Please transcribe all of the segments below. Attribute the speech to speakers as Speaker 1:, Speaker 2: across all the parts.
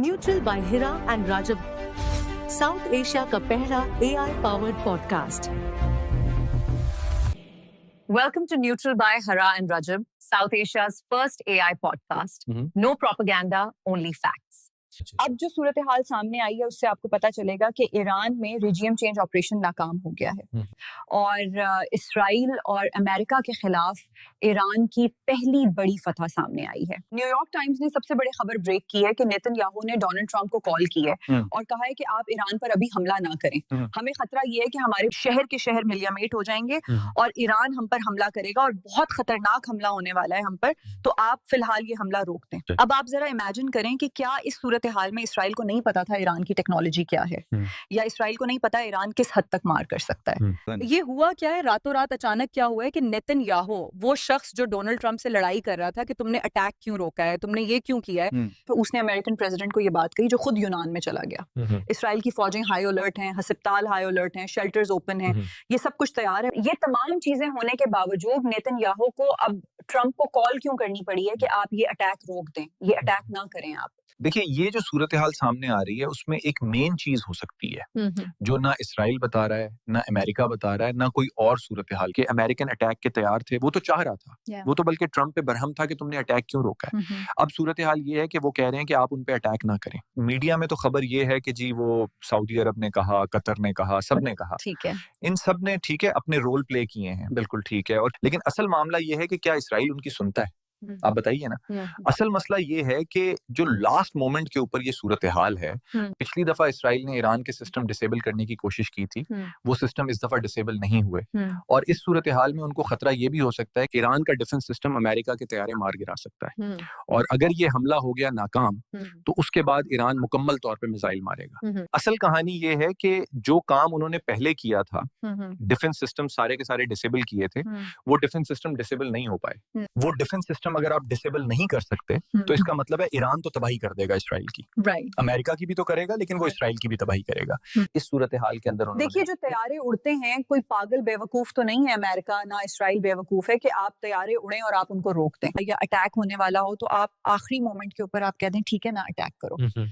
Speaker 1: Neutral bye Hira and Rajab, south Asia का पहला AI powered podcast.
Speaker 2: Welcome to Neutral by Hara and Rajab, South Asia's first AI podcast. No propaganda, only facts.
Speaker 3: अब जो सूरत हाल सामने आई है उससे आपको पता चलेगा कि ईरान में रिजीम चेंज ऑपरेशन नाकाम हो गया है और इसराइल और अमेरिका के खिलाफ ईरान की पहली बड़ी फतह सामने आई है। न्यूयॉर्क टाइम्स ने सबसे बड़ी खबर ब्रेक की है कि नेतन्याहू ने डोनाल्ड ट्रंप को कॉल की है और कहा है कि आप ईरान पर अभी हमला ना करें, हमें खतरा ये है कि हमारे शहर के शहर मिलियामेट हो जाएंगे और ईरान हम पर हमला करेगा और बहुत खतरनाक हमला होने वाला है हम पर, तो आप फिलहाल ये हमला रोक दें। अब आप जरा इमेजिन करें कि क्या इस सूरत हाल में इसराइल को नहीं पता था ईरान की टेक्नोलॉजी क्या है, या इसराइल को नहीं पता ईरान किस हद तक मार कर सकता है। ये हुआ क्या है, रातों रात अचानक क्या हुआ है कि नेतन्याहू, वो शख्स जो डोनाल्ड ट्रंप से लड़ाई कर रहा था कि तुमने अटैक क्यों रोका है, तुमने ये क्यों किया है, तो उसने अमेरिकन प्रेसिडेंट को ये बात कही जो खुद यूनान में चला गया। इसराइल की फौजें हाई अलर्ट हैं, हस्पताल हाई अलर्ट हैं, शेल्टर्स ओपन हैं, ये सब कुछ तैयार है। ये तमाम चीजें होने के बावजूद नेतन्याहू को अब ट्रंप को कॉल क्यों करनी पड़ी है कि आप ये अटैक रोक दें, ये अटैक ना करें आप।
Speaker 4: देखिए, ये जो सूरत हाल सामने आ रही है उसमें एक मेन चीज हो सकती है जो ना इसराइल बता रहा है, ना अमेरिका बता रहा है, ना कोई और सूरत हाल के अमेरिकन अटैक के तैयार थे, वो तो चाह रहा था, वो तो बल्कि ट्रंप पे बरहम था कि तुमने अटैक क्यों रोका है। अब सूरत हाल ये है कि वो कह रहे हैं कि आप उन पे अटैक ना करें। मीडिया में तो खबर ये है कि जी वो सऊदी अरब ने कहा, कतर ने कहा, सब ने कहा,
Speaker 3: ठीक है,
Speaker 4: इन सब ने ठीक है अपने रोल प्ले किए हैं, बिल्कुल ठीक है, और लेकिन असल मामला ये है कि क्या इसराइल उनकी सुनता है? आप बताइए ना। असल मसला ये है कि जो लास्ट मोमेंट के ऊपर ये सूरत हाल है, पिछली दफा इसराइल ने ईरान के सिस्टम डिसेबल करने की कोशिश की थी, वो सिस्टम इस दफा डिसेबल नहीं हुए, और इस सूरत हाल में उनको खतरा ये भी हो सकता है कि ईरान का डिफेंस सिस्टम अमेरिका के तैयारे मार गिरा सकता है, और अगर ये हमला हो गया नाकाम तो उसके बाद ईरान मुकम्मल तौर पर मिसाइल मारेगा। असल कहानी ये है कि जो काम उन्होंने पहले किया था, डिफेंस सिस्टम सारे के सारे डिसेबल किए थे, वो डिफेंस सिस्टम डिसेबल नहीं हो पाए। वो डिफेंस सिस्टम अगर आप डिसेबल नहीं कर सकते तो इसका मतलब है ईरान तो तबाही कर देगा इसराइल की, अमेरिका की भी तो करेगा, लेकिन वो इसराइल की भी तबाही करेगा। इस सूरत हाल के अंदर
Speaker 3: देखिए, जो तैयारे उड़ते हैं, कोई पागल बेवकूफ तो नहीं है अमेरिका, ना इसराइल बेवकूफ है कि आप तैयारे उड़ें और आप उनको रोक दें, या अटैक होने वाला हो तो आप आखिरी मोमेंट के ऊपर आप कह दें ठीक है ना, अटैक करो।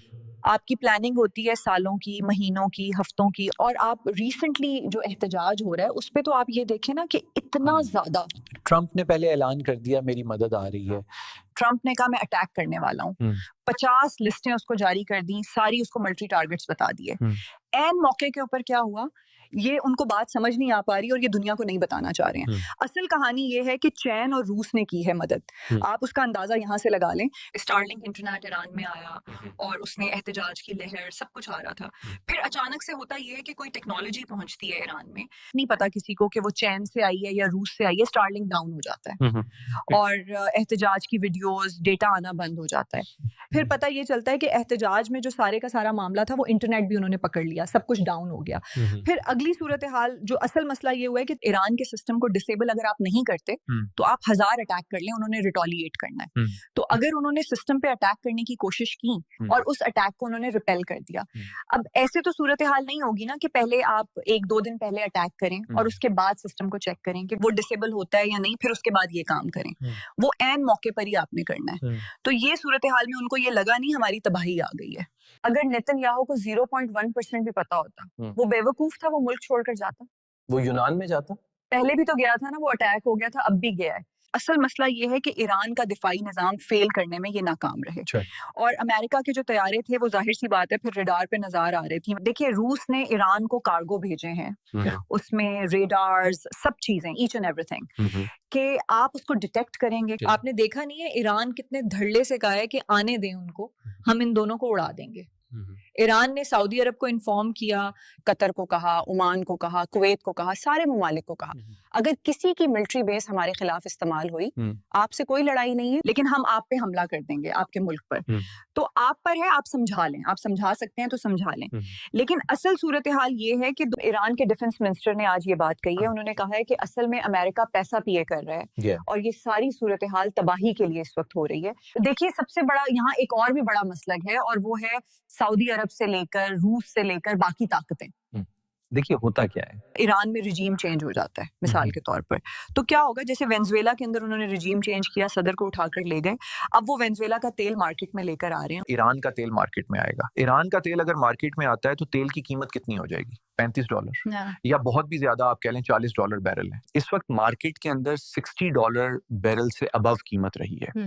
Speaker 3: आपकी प्लानिंग होती है सालों की, महीनों की, हफ्तों की, और आप रिसेंटली जो एहतजाज हो रहा है उस पे तो आप ये देखें ना कि इतना ज्यादा।
Speaker 5: ट्रंप ने पहले ऐलान कर दिया मेरी मदद आ रही है,
Speaker 3: ट्रंप ने कहा मैं अटैक करने वाला हूँ, 50 लिस्टें उसको जारी कर दी, सारी उसको मिलिट्री टारगेट्स बता दिए। एन मौके के ऊपर क्या हुआ, ये उनको बात समझ नहीं आ पा रही और ये दुनिया को नहीं बताना चाह रहे हैं। असल कहानी ये है कि चीन और रूस ने की है मदद, आप उसका अंदाजा यहाँ से लगा लें। स्टारलिंक इंटरनेट ईरान में आया और उसने एहतजाज की लहर, सब कुछ आ रहा था। फिर अचानक से होता ये है कि कोई टेक्नोलॉजी पहुंचती है ईरान में, नहीं पता किसी को कि वो चीन से आई है या रूस से आई है, स्टारलिंक डाउन हो जाता है और एहतजाज की वीडियोस, डेटा आना बंद हो जाता है। फिर पता ये चलता है कि एहतजाज में जो सारे का सारा मामला था वो इंटरनेट भी उन्होंने पकड़ लिया, सब कुछ डाउन हो गया। फिर अगली सूरत हाल, जो असल मसला ये हुआ है कि ईरान के सिस्टम को डिसेबल अगर आप नहीं करते तो आप 1000 अटैक कर लें, उन्होंने रिटॉलिएट करना है। तो अगर उन्होंने सिस्टम पे अटैक करने की कोशिश की और उस अटैक को उन्होंने रिपेल कर दिया, अब ऐसे तो सूरत हाल नहीं होगी ना कि पहले आप 1-2 दिन पहले अटैक करें और उसके बाद सिस्टम को चेक करें कि वो डिसेबल होता है या नहीं, फिर उसके बाद ये काम करें। वो एन मौके पर ही आपने करना है। तो ये सूरत हाल में उनको ये लगा नहीं हमारी तबाही आ गई है। अगर नेतन्याहू को 0.1% भी पता होता, वो बेवकूफ था, वो मुल्क छोड़कर जाता,
Speaker 5: वो यूनान में जाता,
Speaker 3: पहले भी तो गया था ना, वो अटैक हो गया था, अब भी गया है। असल मसला ये है कि ईरान का दिफाई निजाम फेल करने में ये नाकाम रहे, और अमेरिका के जो तैयारे थे वो जाहिर सी बात है फिर रेडार पे नजर आ रही थी। देखिए, रूस ने ईरान को कार्गो भेजे हैं, उसमें रेडार्स, सब चीजें, ईच एंड एवरीथिंग, कि आप उसको डिटेक्ट करेंगे। आपने देखा नहीं है ईरान कितने धड़ल्ले से कहा है कि आने दें उनको, हम इन दोनों को उड़ा देंगे। ईरान ने सऊदी अरब को इन्फॉर्म किया, कतर को कहा, ओमान को कहा, कुवैत को कहा, सारे ममालिक को कहा अगर किसी की मिलिट्री बेस हमारे खिलाफ इस्तेमाल हुई, आपसे कोई लड़ाई नहीं है, लेकिन हम आप पे हमला कर देंगे, आपके मुल्क पर। तो आप पर है, आप समझा लें, आप समझा सकते हैं तो समझा लें। लेकिन असल सूरत हाल ये है कि ईरान के डिफेंस मिनिस्टर ने आज ये बात कही है, उन्होंने कहा है कि असल में अमेरिका पैसा पिए कर रहा है और ये सारी सूरत हाल तबाही के लिए इस वक्त हो रही है। देखिए, सबसे बड़ा यहाँ एक और भी बड़ा मसला है, और वो है सऊदी अरब से लेकर, रूस से लेकर बाकी ताकतें।
Speaker 4: دیکھیے ہوتا کیا ہے,
Speaker 3: ایران میں رجیم چینج ہو جاتا ہے مثال کے طور پر, تو کیا ہوگا, جیسے وینزویلا کے اندر انہوں نے رجیم چینج کیا, صدر کو اٹھا کر لے گئے, اب وہ وینزویلا کا تیل مارکیٹ میں لے کر آ رہے ہیں.
Speaker 4: ایران کا تیل مارکیٹ میں آئے گا. ایران کا تیل اگر مارکیٹ میں آتا ہے تو تیل کی قیمت کتنی ہو جائے گی؟ $35 یا بہت بھی زیادہ آپ کہہ لیں $40 بیرل ہے. اس وقت مارکیٹ کے اندر $60 بیرل سے ابو قیمت رہی ہے.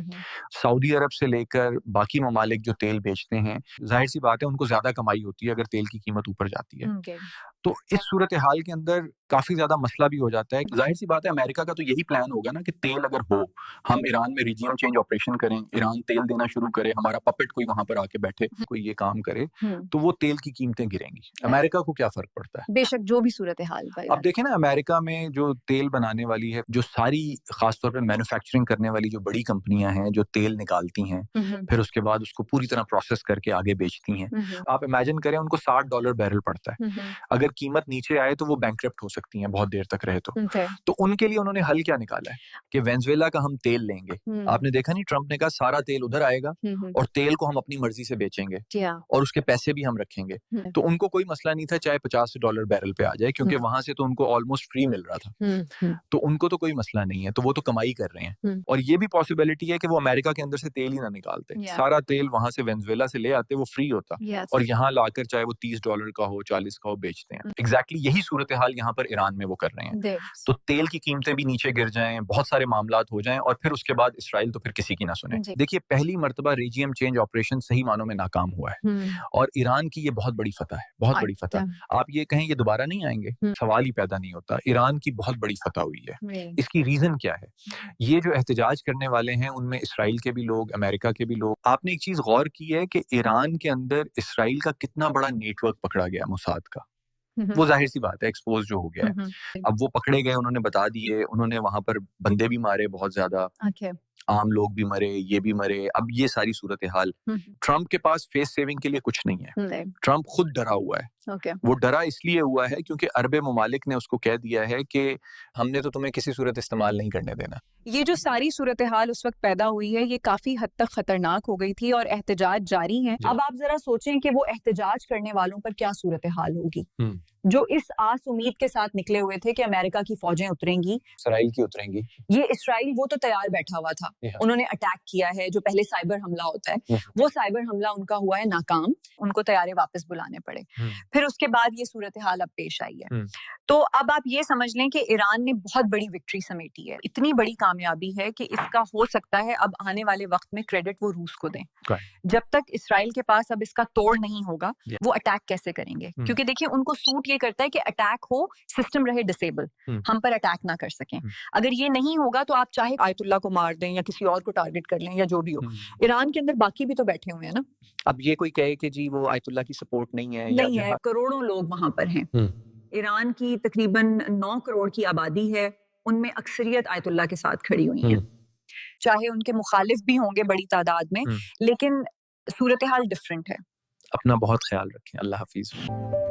Speaker 4: سعودی عرب سے لے کر باقی ممالک جو تیل بیچتے ہیں, ظاہر سی بات ہے ان کو زیادہ کمائی ہوتی ہے اگر تیل کی قیمت اوپر جاتی ہے. تو اس صورتحال کے اندر کافی زیادہ مسئلہ بھی ہو جاتا ہے. ظاہر سی بات ہے امریکہ کا تو یہی پلان ہوگا نا کہ تیل اگر ہو, ہم ایران میں ریجیم چینج آپریشن کریں, ایران تیل دینا شروع کرے, ہمارا پپٹ کوئی وہاں پر آ کے بیٹھے, کوئی یہ کام کرے, تو وہ تیل کی قیمتیں گریں گی. امریکہ کو کیا فرق پڑتا ہے؟
Speaker 2: بے شک جو بھی صورتحال.
Speaker 4: اب دیکھیں نا, امریکہ میں جو تیل بنانے والی ہے, جو ساری خاص طور پہ مینوفیکچرنگ کرنے والی جو بڑی کمپنیاں ہیں جو تیل نکالتی ہیں, پھر اس کے بعد اس کو پوری طرح پروسیس کر کے آگے بیچتی ہیں, آپ امیجن کریں ان کو $60 بیرل پڑتا ہے. اگر قیمت نیچے آئے تو وہ بینکرپٹ ہو سکتی ہیں بہت دیر تک رہے تو ان کے لیے انہوں نے حل کیا نکالا ہے کہ وینزویلا کا ہم تیل لیں گے. آپ نے دیکھا نہیں, ٹرمپ نے کہا سارا تیل ادھر آئے گا اور تیل کو ہم اپنی مرضی سے بیچیں گے اور اس کے پیسے بھی ہم رکھیں گے. تو ان کو کوئی مسئلہ نہیں تھا چاہے $50 بیرل پہ آ جائے, کیونکہ وہاں سے تو ان کو آلموسٹ فری مل رہا تھا, تو ان کو تو کوئی مسئلہ نہیں ہے, تو وہ تو کمائی کر رہے ہیں. اور یہ بھی پاسبلٹی ہے کہ وہ امریکہ کے اندر سے تیل ہی نہ نکالتے, سارا تیل وہاں سے وینزویلا سے لے آتے, وہ فری ہوتا اور یہاں لا کر چاہے وہ $30 کا ہو 40 کا ہو بیچتے ہیں. ایگزیکٹلی یہی صورتحال یہاں پر ایران میں وہ کر رہے ہیں. تو تیل کی قیمتیں بھی نیچے گر جائیں, بہت سارے معاملات ہو جائیں, اور پھر اس کے بعد اسرائیل تو پھر کسی کی نہ سنے. دیکھیے پہلی مرتبہ ریجیم چینج آپریشن صحیح معنوں میں ناکام ہوا ہے, اور ایران کی یہ بہت بڑی فتح ہے, بہت بڑی فتح. آپ یہ کہیں یہ دوبارہ نہیں آئیں گے, سوال ہی پیدا نہیں ہوتا. ایران کی بہت بڑی فتح ہوئی ہے. اس کی ریزن کیا ہے؟ یہ جو احتجاج کرنے والے ہیں ان میں اسرائیل کے بھی لوگ, امریکہ کے بھی لوگ. آپ نے ایک چیز غور کی ہے کہ ایران کے اندر اسرائیل کا کتنا بڑا نیٹ ورک پکڑا گیا موساد کا. وہ ظاہر سی بات ہے ایکسپوز جو ہو گیا ہے. اب وہ پکڑے گئے, انہوں نے بتا دیے, انہوں نے وہاں پر بندے بھی مارے بہت زیادہ, عام لوگ بھی مرے, یہ بھی مرے. اب یہ ساری صورتحال, ٹرمپ کے پاس فیس سیونگ کے لیے کچھ نہیں ہے. ٹرمپ خود ڈرا ہوا ہے. وہ ڈرا اس لیے ہوا ہے کیونکہ عرب ممالک نے اس کو کہہ دیا ہے کہ ہم نے تو تمہیں کسی صورت استعمال نہیں کرنے دینا.
Speaker 3: یہ جو ساری صورتحال اس وقت پیدا ہوئی ہے, یہ کافی حد تک خطرناک ہو گئی تھی اور احتجاج جاری ہیں. اب آپ ذرا سوچیں کہ وہ احتجاج کرنے والوں پر کیا صورتحال ہوگی, جو اس آس امید کے ساتھ نکلے ہوئے تھے کہ امریکہ کی فوجیں اتریں گی,
Speaker 5: اسرائیل کی اتریں گی.
Speaker 3: یہ اسرائیل وہ تو تیار بیٹھا ہوا تھا, انہوں نے اٹیک کیا ہے. جو پہلے سائبر حملہ ہوتا ہے, وہ سائبر حملہ ان کا ہوا ہے ناکام, ان کو طیارے واپس بلانے پڑے. پھر اس کے بعد یہ صورتحال اب پیش آئی ہے. تو اب آپ یہ سمجھ لیں کہ ایران نے بہت بڑی وکٹری سمیٹی ہے, اتنی بڑی کامیابی ہے کہ اس کا ہو سکتا ہے اب آنے والے وقت میں کریڈٹ وہ روس کو دیں. جب تک اسرائیل کے پاس اب اس کا توڑ نہیں ہوگا, وہ اٹیک کیسے کریں گے؟ کیونکہ دیکھیں ان کو سوٹ یہ کرتا ہے کہ اٹیک ہو, سسٹم رہے ڈسیبل, ہم پر اٹیک نہ کر سکیں. اگر یہ نہیں ہوگا تو آپ چاہے آیت اللہ کو مار دیں یا کسی اور کو ٹارگٹ کر لیں یا جو بھی ہو, ایران کے اندر باقی بھی تو بیٹھے ہوئے ہیں نا.
Speaker 4: اب یہ کوئی کہے کہ جی وہ آیت اللہ کی سپورٹ نہیں ہے,
Speaker 3: نہیں ہے, کروڑوں لوگ وہاں پر ہیں. ایران کی تقریباً 9 کروڑ کی آبادی ہے, ان میں اکثریت آیت اللہ کے ساتھ کھڑی ہوئی ہیں, چاہے ان کے مخالف بھی ہوں گے بڑی تعداد میں, لیکن صورتحال ڈفرینٹ ہے.
Speaker 4: اپنا بہت خیال رکھیں. اللہ حافظ.